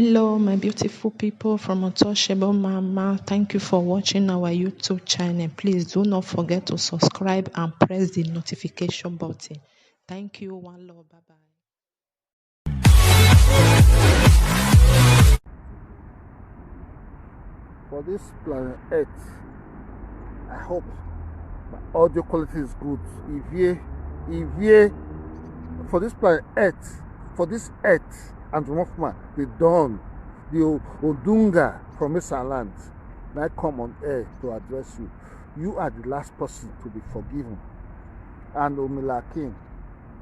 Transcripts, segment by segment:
Hello, my beautiful people from Untouchable Mama. Thank you for watching our YouTube channel. Please do not forget to subscribe and press the notification button. Thank you. One love. Bye bye. For this planet Earth, I hope my audio quality is good. IVIE, for this planet Earth, for this Earth, and OMOFUMA, the Dawn, the Odunga from Mesa land, I come on air to address you. You are the last person to be forgiven. And OMILA AKIM,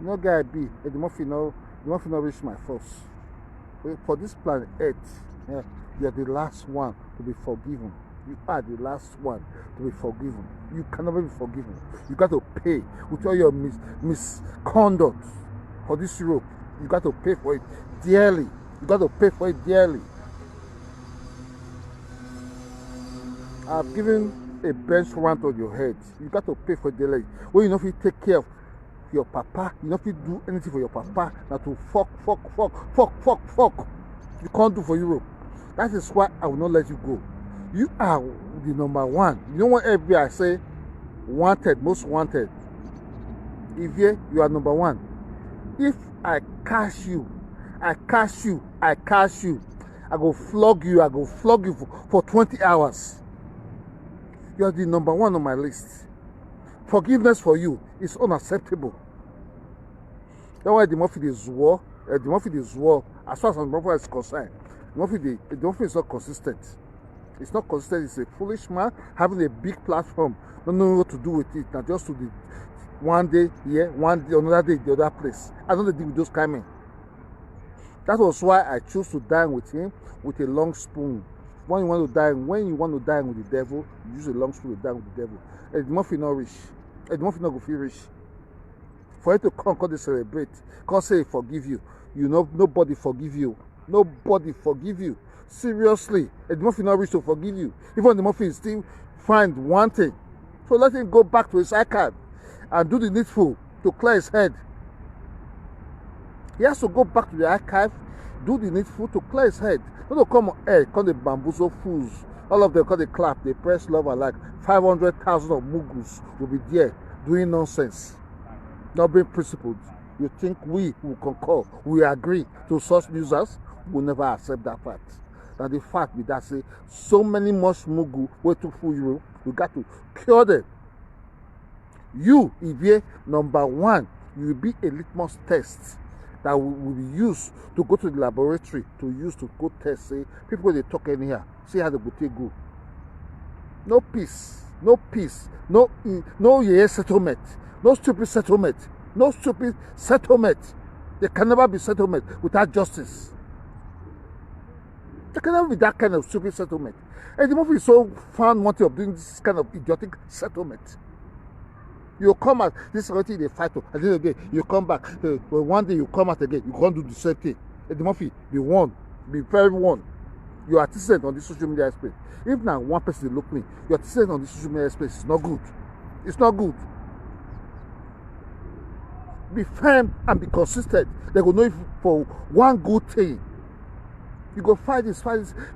you know, guy be, the Murphy no reach my force. For this planet Earth, yeah, you are the last one to be forgiven. You are the last one to be forgiven. You cannot be forgiven. You got to pay with all your misconduct for this Europe. You got to pay for it dearly. You got to pay for it dearly. I've given a bench warrant on your head. You got to pay for it dearly. When you know if you take care of your papa, you know if you do anything for your papa, not to fuck. You can't do for Europe. That is why I will not let you go. You are the number one. You know what FBI say? Wanted, most wanted. IVIE, you are number one. If I catch you, I go flog you for 20 hours. You are the number one on my list. Forgiveness for you is unacceptable. That's why the Murphy is war. As far as the Murphy is concerned, the Murphy is not consistent. It's not consistent. It's a foolish man having a big platform, don't know what to do with it. Now just to the one day here, one day, another day, the other place. I don't deal with those kind of men. That was why I chose to dine with him with a long spoon. When you want to dine with the devil, you use a long spoon to dine with the devil. And the Murphy not rich. And the Murphy not go feel rich. For you to come they celebrate, come say forgive you. You know nobody forgive you. Nobody forgive you. Seriously, the Murphy not reach to forgive you. Even the Murphy still find one thing. So let him go back to his archive and do the needful to clear his head. He has to go back to the archive, do the needful to clear his head. Not to come on air, call the bamboozle fools. All of them call the clap, they press love and like 500,000 of mugus will be there doing nonsense. Not being principled. You think we will concur, we agree to such users? We will never accept that fact. That the fact be that say so many much mugu way to fool you, you got to cure them. You, IVIE, number one, you will be a litmus test that will be used to go to the laboratory to use to go test. Say people they talk in here, see how the go take go. No peace, no settlement, no stupid settlement. There can never be settlement without justice. There can never be that kind of stupid settlement. And the Murphy is so found wanting of doing this kind of idiotic settlement. You come out, this is what they fight to, and then again, you come back. One day you come out again, you can't do the same thing. And the Murphy, be one, be very one. You are artisan on the social media space. If now one person look me, you are artisan on the social media space, it's not good. It's not good. Be firm and be consistent. They will know if for one good thing. You go fight this.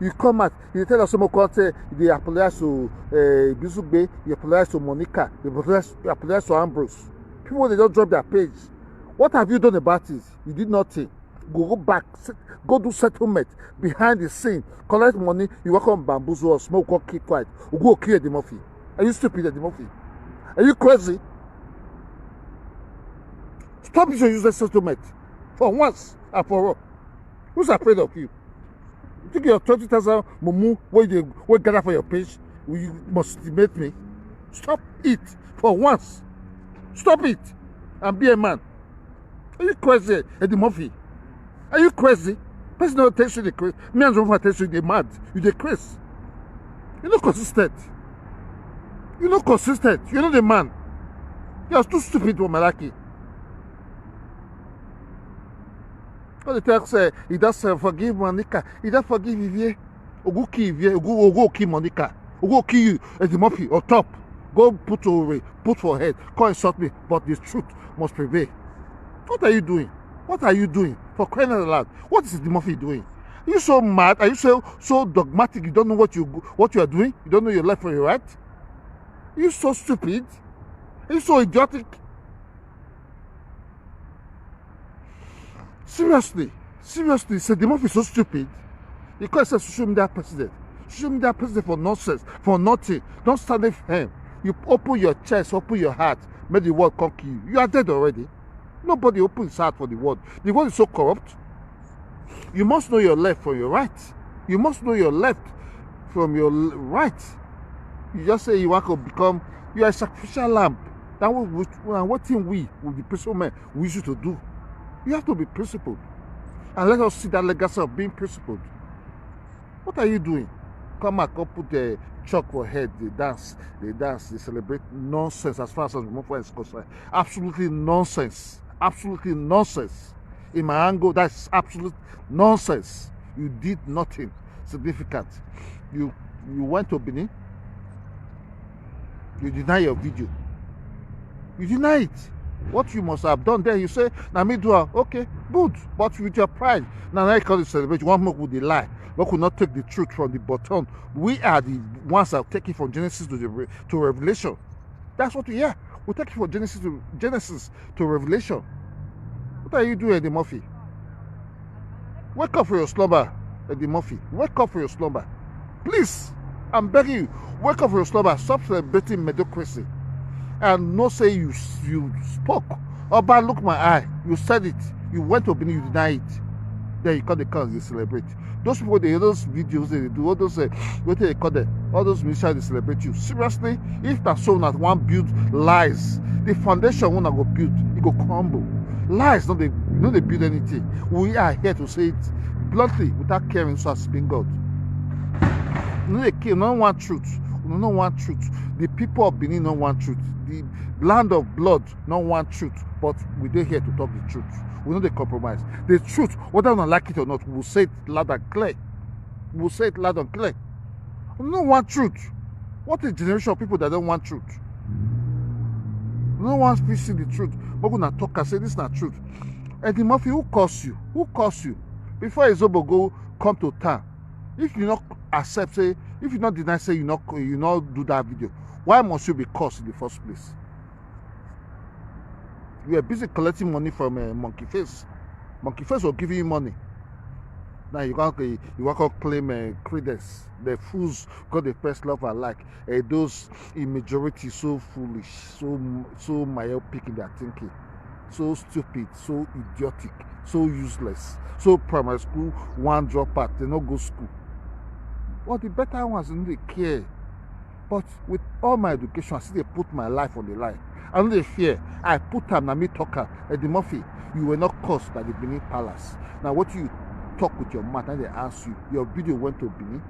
You come out, you tell us someone they apologize to Bizugbe, you apologize to Monica, you apologize to Ambrose. People, they don't drop their page. What have you done about it? You did nothing. Go back, go do settlement behind the scene, collect money, you work on bamboozle or smoke or keep quiet. Or go kill the Murphy. Are you stupid, the Murphy? Are you crazy? Stop your useless settlement for once and for all. Who's afraid of you? You think your 20,000 mumu where you gather for your page, you must estimate me. Stop it for once. Stop it and be a man. Are you crazy, Eddie Murphy? Are you crazy? Person don't tell you the crazy. Me and Rita tell you the mad. You the crazy. You're not consistent. You're not consistent. You're not the man. You're too stupid for Malaki. When the text say he does forgive Monica, he does forgive IVIE. Ogo kill IVIE, Ogo kill Monica, Ogo kill you as the Murphy or top. Go put for head, call insult me, but the truth must prevail. What are you doing? What are you doing? For crying out loud, what is the Murphy doing? Are you so mad? Are you so dogmatic? You don't know what you are doing? You don't know your left from your right? Are you so stupid? Are you so idiotic? Seriously, say the Murphy is so stupid. He calls himself social media president. Social media president for nonsense, for nothing. Don't stand there for him. You open your chest, open your heart, make the world conquer you. You are dead already. Nobody opens his heart for the world. The world is so corrupt. You must know your left from your right. You must know your left from your right. You just say you want to become, you are a sacrificial lamb. That what thing we, with the principal men, we used to do. You have to be principled. And let us see that legacy of being principled. What are you doing? Come put the chalk for head, they dance, they celebrate nonsense as far as the movement is concerned. Absolutely nonsense. Absolutely nonsense. In my angle, that's absolute nonsense. You did nothing significant. You went to Benin. You deny your video. You deny it. What you must have done there, you say, now me do okay, good. But with your pride, now I call it celebration. One more with the lie. We could not take the truth from the bottom. We are the ones that take it from Genesis to Revelation. That's what we are. We take it from Genesis to Revelation. What are you doing, Eddie Murphy? Wake up for your slumber, Eddie Murphy. Wake up for your slumber. Please, I'm begging you, wake up for your slumber. Stop celebrating mediocrity. And no say you spoke. Oba, look my eye. You said it. You went to Benin, you deny it. Then you call the cars, you celebrate. Those people, those videos they do, all those what they call them, all those musicians, they celebrate you. Seriously, if that so that one build lies, the foundation one go build, it go crumble. Lies, no they build anything. We are here to say it bluntly without caring so as being God. No, they care, no one want truth. No one want truth. The people of Benin don't want truth. The land of blood don't want truth. But we are here to talk the truth. We know the compromise. The truth, whether we like it or not, we'll say it loud and clear. We'll say it loud and clear. We don't want truth. What a generation of people that don't want truth. No one speaks the truth. But we're not talk and say this is not truth. Eddie Murphy, who calls you? Who calls you? Before Izobo go come to town, if you not accept, say, if you not deny, say you not do that video, why must you be cursed in the first place? You are busy collecting money from Monkey Face. Monkey Face will give you money. Now you want to claim credence. The fools got the press love alike. Those in majority so foolish, so myopic in their thinking, so stupid, so idiotic, so useless, so primary school one dropout, they not go school. Well, the better ones don't they care. But with all my education, I still they put my life on the line. I don't they fear. I put time na me talker. Eddie Murphy, you were not cursed by the Benin Palace. Now what you talk with your mouth and they ask you, your video went to Benin.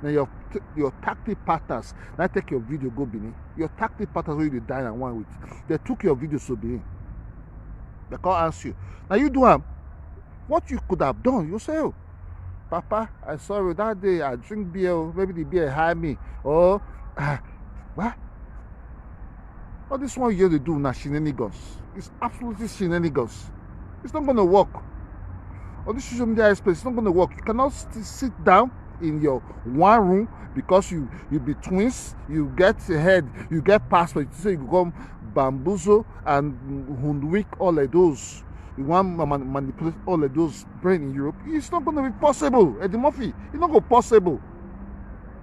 Now your tactic partners, now take your video go Benin. Your tactic partners where you dine and one with, they took your video to Benin. They can't ask you. Now you do what you could have done. You say, oh, Papa, I saw you that day. I drink beer. Maybe the beer hire me. Or what? All this one you have to do now shenanigans. It's absolutely shenanigans. It's not gonna work. On this social media space, it's not gonna work. You cannot sit down in your one room because you be twins. You get ahead. You get passport. So you become bamboozle and hundwik all of those. You want to manipulate all of those brain in Europe. It's not going to be possible, Eddie Murphy. It's not going to be possible.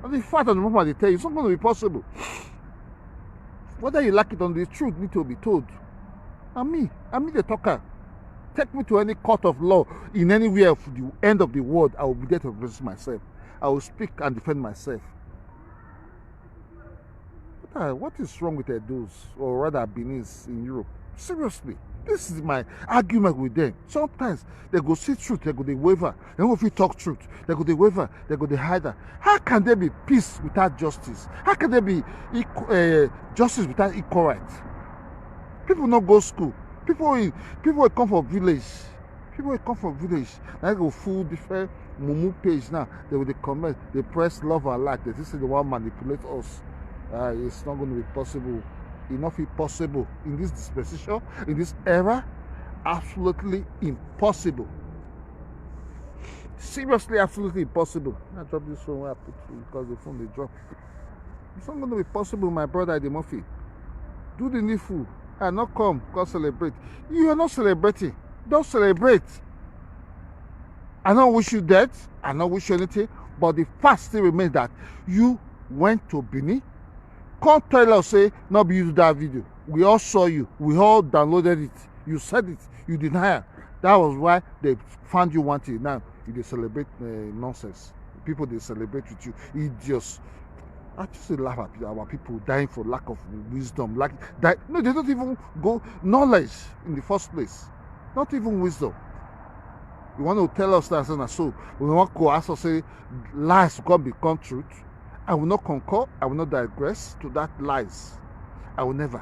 And the fact of the moment they tell you, it's not going to be possible. Whether you like it or not, the truth need to be told. I'm me the talker. Take me to any court of law in anywhere of the end of the world. I will be there to represent myself. I will speak and defend myself. What is wrong with those, or rather Benin's in Europe? Seriously. This is my argument with them. Sometimes they go see truth, they go they waver. They go if you talk truth, they go they waver, they go they hide that. How can there be peace without justice? How can there be justice without equal rights? People not go school. People will come from village. People will come from village. They go full different mumu page now. They will comment, they press love and like. They say they want to manipulate us. It's not going to be possible. Enough impossible in this dispensation, in this era. Absolutely impossible. Seriously, absolutely impossible. I drop this phone where I put it because the phone they drop. It's not going to be possible, my brother the Murphy. Do the needful and not come, go celebrate. You are not celebrating. Don't celebrate. I don't wish you death. I don't wish you anything. But the fact still remains that you went to Benin. Can't tell us, say, not be you do that video. We all saw you. We all downloaded it. You said it. You deny it. That was why they found you wanted. Now, they celebrate nonsense. People, they celebrate with you. Idiots. I just laugh at our people dying for lack of wisdom. No, they don't even go knowledge in the first place. Not even wisdom. You want to tell us that, so we want to ask us, say, lies can become truth. I will not concur. I will not digress to that lies. I will never.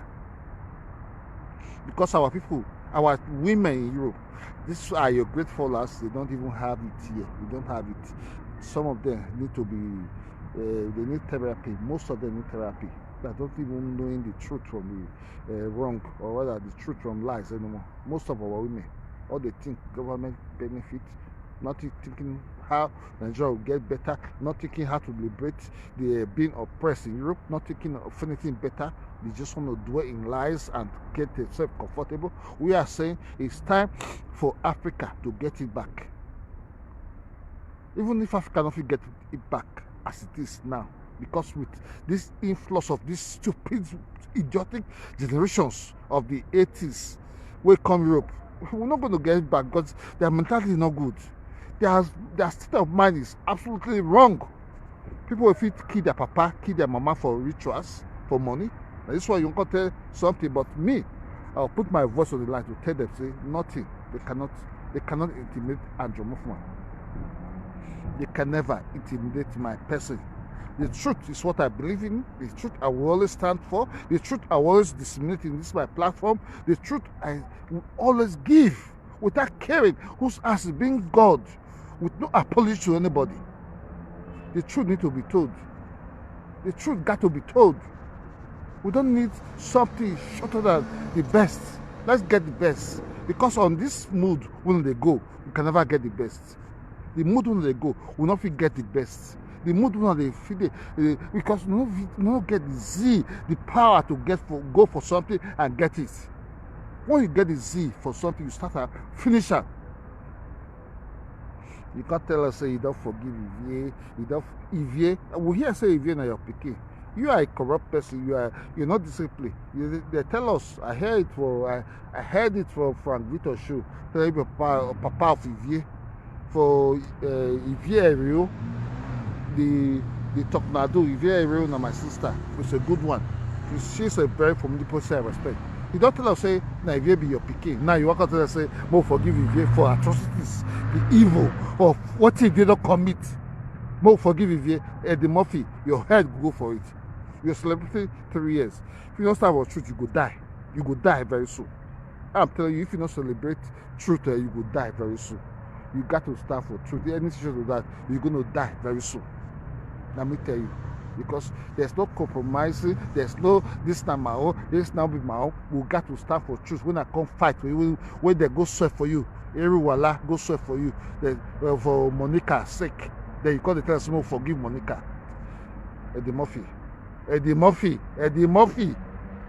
Because our people, our women in Europe, these are your great followers. They don't even have it here. They don't have it. Some of them need to be, they need therapy. Most of them need therapy. They don't even knowing the truth from the wrong, or rather the truth from lies anymore. Most of our women, all they think government benefit, not thinking how Nigeria will get better, not thinking how to liberate the being oppressed in Europe, not thinking of anything better. They just want to dwell in lies and get themselves comfortable. We are saying it's time for Africa to get it back. Even if Africa doesn't get it back as it is now, because with this influx of these stupid, idiotic generations of the 80s, we come Europe, we're not going to get it back because their mentality is not good. Their state of mind is absolutely wrong. People will fit kill their papa, kill their mama for rituals, for money. Now, this is why you can tell something, but me, I'll put my voice on the line to tell them, say nothing. They cannot intimidate Andrew OMOFUMA. They can never intimidate my person. The truth is what I believe in. The truth I will always stand for. The truth I will always disseminate in this my platform. The truth I will always give without caring whose ass is being God, with no apology to anybody. The truth needs to be told. The truth got to be told. We don't need something shorter than the best. Let's get the best. Because on this mood, when they go, you can never get the best. The mood when they go, will not get the best. The mood when they feel because you don't get the Z, the power to go for something and get it. When you get the Z for something, you start a finisher. You can't tell us say you don't forgive IVIE. You don't IVIE. We hear say IVIE na your pikin. You are a corrupt person. You're not disciplined. They tell us. I heard it from Frank Rita show. Tell you papa of IVIE for IVIE Rio. The Toknado IVIE Rio na my sister. It's a good one. She's a very formidable person I respect. You don't tell us say na IVIE be your pikin. Now you walk out and say, "Mo forgive IVIE for atrocities, the evil of what if they don't commit." Mo forgive IVIE, Eddie Murphy, your head go for it. You're celebrating 3 years. If you don't stand for truth, you go die. You go die very soon. I'm telling you, if you don't celebrate truth, you go die very soon. You got to stand for truth. Any situation of that, you're going to die very soon. Let me tell you. Because there's no compromising, there's no this now my own, this now be my own. We got to stand for truth. When I come fight for you, when they go sweat for you, everyone go sweat for you. For Monica's sake, then you call the tell us, forgive Monica. Eddie Murphy. Eddie Murphy.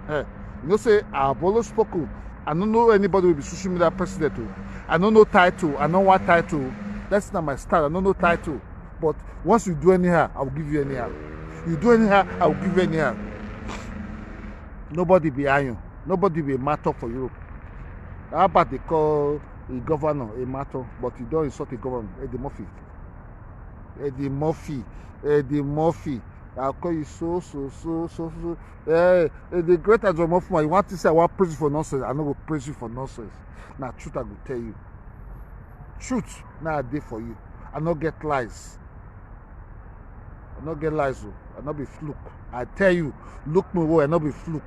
You know, say I've always spoken. I don't know anybody will be social media president. I don't know title. I know what title. That's not my style. I don't know title. But once you do anyhow, I will give you anyhow. You do anyhow, I will give you anyhow. Nobody behind you. Nobody be a matter for Europe. How about they call a governor a matter, but you don't insult a governor? Eddie Murphy. Eddie Murphy. I'll call you so. The great Andrew OMOFUMA, you want to say I want to praise you for nonsense? I'm not going to praise you for nonsense. Now, truth I will tell you. Truth now a day for you. I not get lies. I not get lies. I not be fluke. I tell you, look me well, I not be fluke.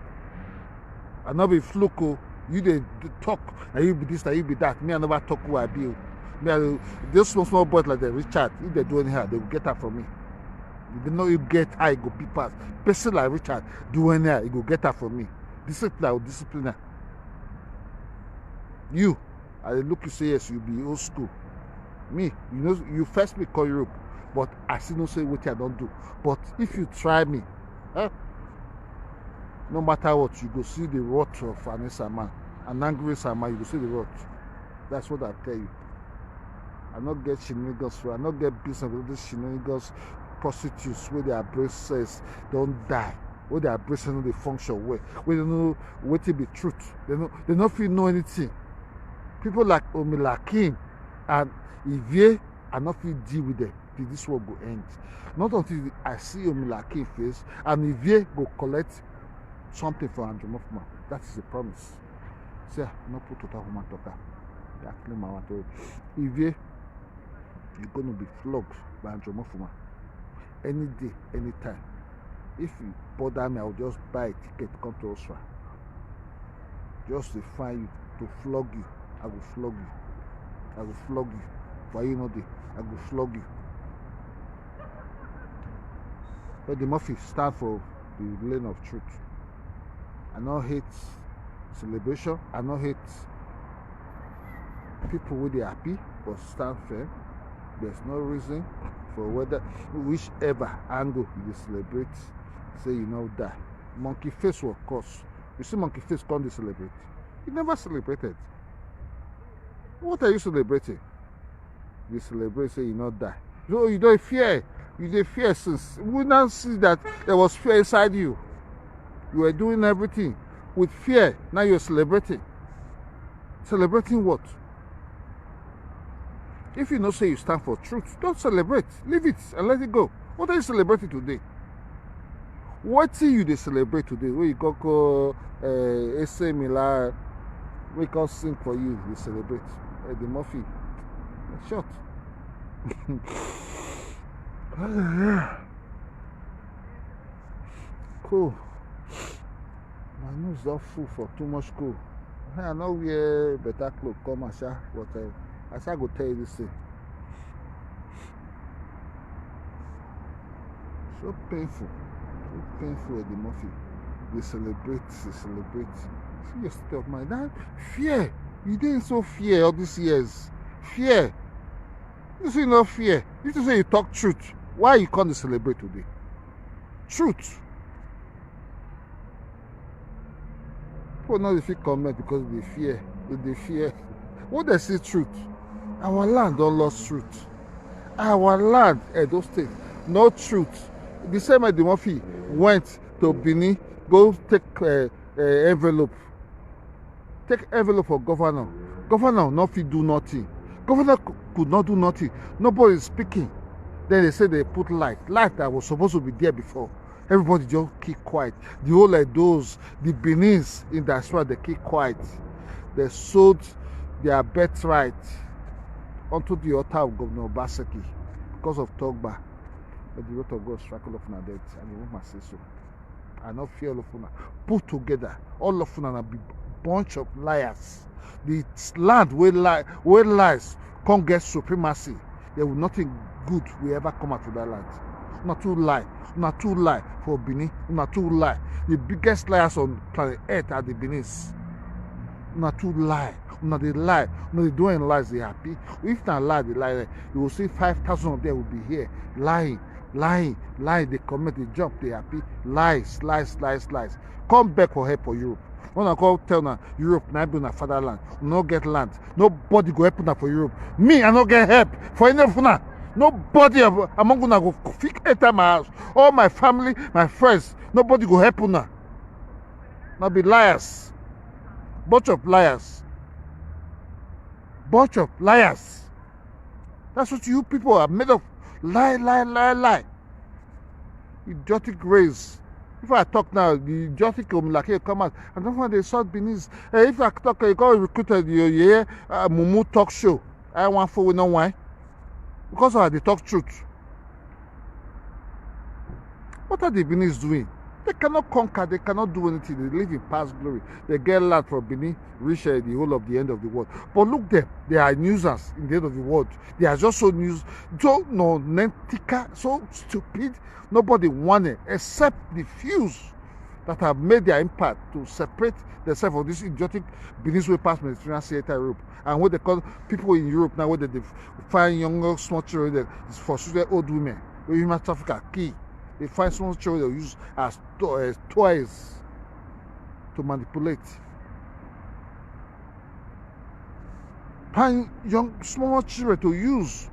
I not be fluke. You they talk, and you be this, and you be that. Me, I never talk who I be. Me, those small boys like the Richard, if they do anyhow, they will get that from me. You know you get how you go be pass. Person like Richard do anyhow, you go get that from me. Discipline or discipline. You, I look you say yes, you be old school. Me, you know, you first me call Europe, but I still don't say what I don't do. But if you try me, no matter what, you go see the rot of an angry Sama, you go see the rot. That's what I tell you. I not get shenanigans, I not get business with these shenanigans, prostitutes where their braces don't die, where their braces know they function well, where they know what to be truth. They not feel know anything. People like OMILA, AKIM, and IVIE, I not feel deal with them. This will go end. Not until I see OMILA, AKIM face and IVIE go collect something for OMOFUMA. That is a promise. Say, no put total human talker. That claim I want to. IVIE, you're going to be flogged by OMOFUMA any day, anytime. If you bother me, I'll just buy a ticket, come to Austria. Just to find you, to flog you. I will flog you. I will flog you. Why you know that? I will flog you. But the Murphy stand for the lane of truth. I don't hate celebration. I don't hate people with the happy, but stand firm. There's no reason for whether whichever angle you celebrate, say you know die. Monkey face will course. You see monkey face can't they celebrate? You never celebrated. What are you celebrating? You celebrate, say you not die. So you don't fear. You don't fear since we now see that there was fear inside you. You were doing everything with fear. Now you're celebrating. Celebrating what? If you don't say you stand for truth, don't celebrate. Leave it and let it go. What are you celebrating today? What do you celebrate today? Where you go OMILA, we can sing for you, we celebrate. The Murphy. Short. Cool. My nose not full for too much cool. I know wear better clothes, come Asha, but Asha go tell you this thing. So painful. So painful at the Murphy. They celebrate. See your state of mind. That fear. You didn't so fear all these years. Fear. You say no fear. You say you talk truth. Why you can't celebrate today? Truth. People know if you comment because they fear. If they fear. What they say truth? Our land don't lost truth. Our land, Edo State, no truth. The same as the Murphy went to Benin, go take envelope. Take envelope for governor. Governor not fit do nothing. Governor could not do nothing. Nobody is speaking. Then they say they put light. Light that was supposed to be there before. Everybody just keep quiet. The whole like those, the Benins in diaspora, they keep quiet. They sold their birthright onto the altar of Governor Obaseki because of Togba. But the wrath of God strike all of them dead, and you won't say so. I not fear all of them. Put together, all of them are a bunch of liars. The land where lies can't get supremacy. There will nothing good will ever come out of that land. Not too lie for Benin. Not too lie. The biggest liars on planet Earth are the Beninis. Not too lie. Not they lie. Not they doing lies. They happy. If not lie, they lie. You will see 5,000 of them will be here lying. They commit, they jump, they happy. Lies. Come back for help for Europe. When I go tell now Europe, now be na fatherland, no get land. Nobody go help now for Europe. Me, I no get help for any of una. Nobody among una go enter my house. All my family, my friends, nobody go help una. Now be liars. Bunch of liars. That's what you people are made of. Lie. Idiotic race. If I talk now, the idiotic OMILA come out. I don't want they sort Benin. If I talk, you go recruited your Mumu talk show. I want for we know why. Because they talk truth. What are the Benin doing? They cannot conquer, they cannot do anything. They live in past glory. They get land from Benin, reach the whole of the end of the world. But look them, they are newsers in the end of the world. They are just so so stupid. Nobody want it except the few that have made their impact to separate themselves from this idiotic Benin way past Mediterranean Sea Europe. And what they call people in Europe now, where they find younger, small children, it's for old women, where human traffic are key. They find small children they use as toys to manipulate. Find young, small children to use.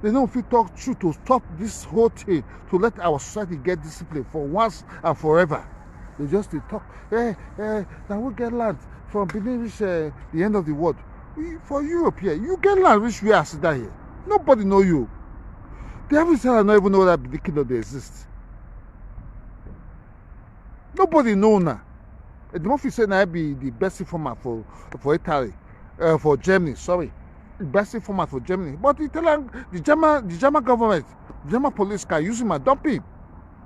They know if you talk truth to stop this whole thing, to let our society get discipline for once and forever. They just talk, now we get land from Benin reach the end of the world. For Europe here, you get land which we are sitting here. Nobody know you. The average seller not even know that the kingdom they exist. Nobody know now. The Murphy said now be the best informer for Italy, for Germany. Sorry, the best informer for Germany. But the German government, German police can use him and dump him.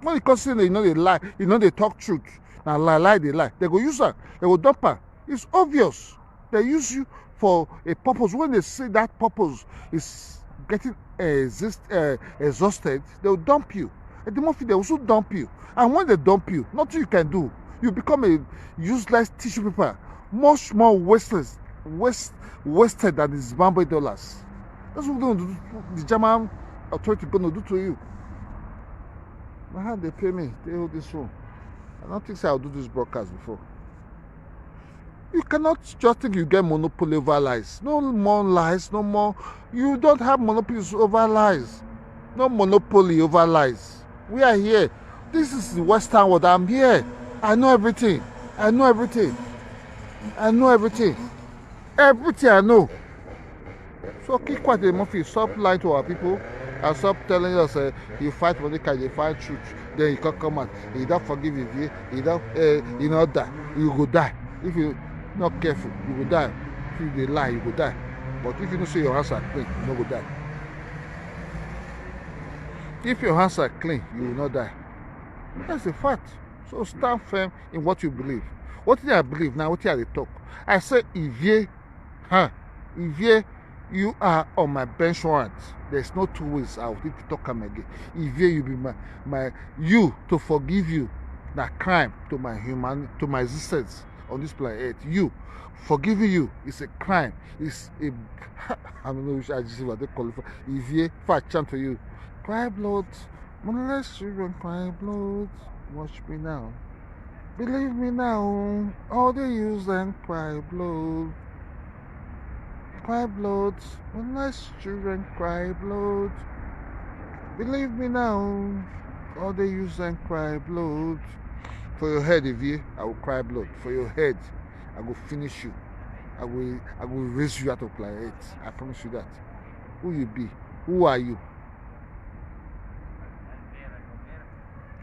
When it comes to they lie, they talk truth. Now lie, they lie. They go use her, they go dump her. It's obvious. They use you for a purpose. When they say that purpose is getting exhausted, they will dump you. At the Murphy, they also dump you. And when they dump you, nothing you can do. You become a useless tissue paper, much more wasted than the Zimbabwe dollars. That's what the German authority going to do to you. How they pay me? They hold this phone. I don't think I'll do this broadcast before. You cannot just think you get monopoly over lies. No more lies, no more. You don't have monopolies over lies. No monopoly over lies. We are here. This is the Western world. I'm here. I know everything. I know everything. I know everything. Everything I know. So keep quiet, Murphy. Stop lying to our people and stop telling us you fight Monica, you fight truth. Then you can come out. You don't forgive you. You don't, you know that. You go die. If you not careful, you will die. If you lie, you will die. But if you don't say your hands are clean, you will not die. If your hands are clean, you will not die. That's a fact. So stand firm in what you believe. What did I believe now? What did I talk? I said, IVIE, IVIE, you are on my bench warrant. There's no two ways out. If you talk again, IVIE, you be my you to forgive you. That crime to my to my existence on this planet. You forgiving you is a crime. It's a I don't know which adjective what they call it. IVIE, if I chant to you, cry blood, unless children cry blood. Watch me now. Believe me now. All they use and cry blood. Cry blood. Unless children cry blood. Believe me now. All they use and cry blood. For your head, IVIE, I will cry blood. For your head, I will finish you. I will raise you out of planet. I promise you that. Who you be? Who are you?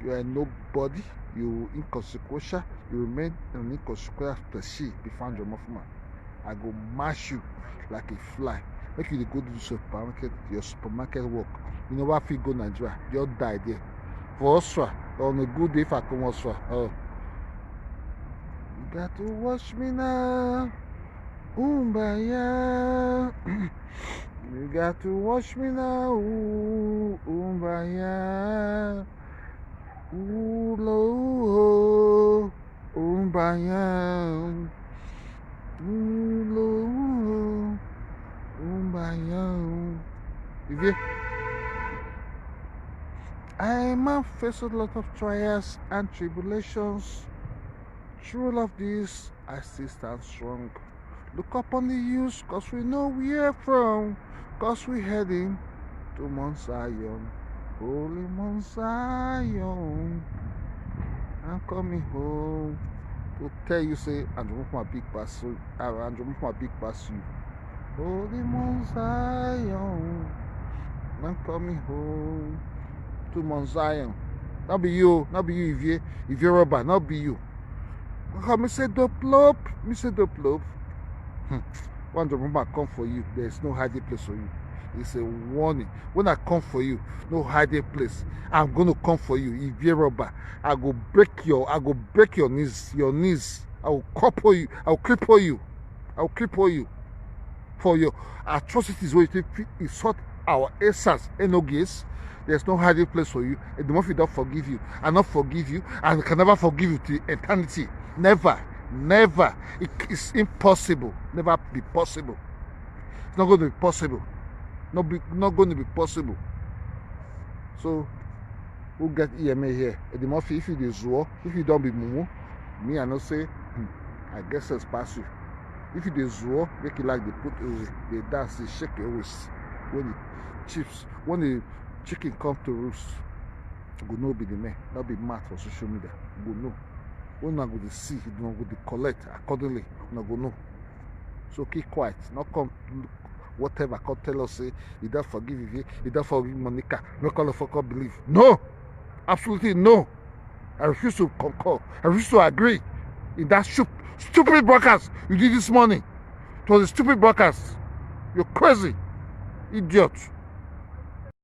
You are nobody. You inconsequential. You remain an inconsequential species before OMOFUMA. I go mash you like a fly. Make you go to the your supermarket work. You know what? If you go Nigeria, you'll die there. For us, on a good day, if I come us, you got to watch me now. Umbaya. You got to watch me now. Umbaya. Ulo, umbaya, ulo, umbaya. IVIE, I might face a lot of trials and tribulations. Through all of this, I still stand strong. Look up on the hills, cause we know where from, cause we're heading to Mount Zion. Holy Mount Zion, I'm coming home to tell you, say, my big pass you. Holy Mount Zion, I'm coming home to Mount Zion. Not be you, IVIE, IVIE robber, not be you. Come, me say dope lope. One Jehovah come for you, there is no hiding place for you. It's a warning. When I come for you, no hiding place. I'm going to come for you. IVIE robber, I go break your knees. I will cripple you. For your atrocities where you insult our essence, NOGs. There's no hiding place for you. And the moment don't forgive you, and not forgive you, and can never forgive you to eternity. Never, never. It's impossible. Never be possible. It's not going to be possible. Not going to be possible. So, we'll get EMA here. And the moment if you do Zuo, if you don't be mumu, me I not say, I guess it's pass you. If you do Zuo, make it like they put they dance, they shake it always. When the chicken come to roost, go no be the man, not be mad for social media. Go no. When not go to see, you not go to collect accordingly. Not go no. So keep quiet. Not come whatever. Come tell us say you don't forgive you, you don't forgive Monica. No call for believe. No, absolutely no. I refuse to concur. I refuse to agree in that stupid broadcast you did this morning. It was a stupid broadcast. You're crazy, idiot.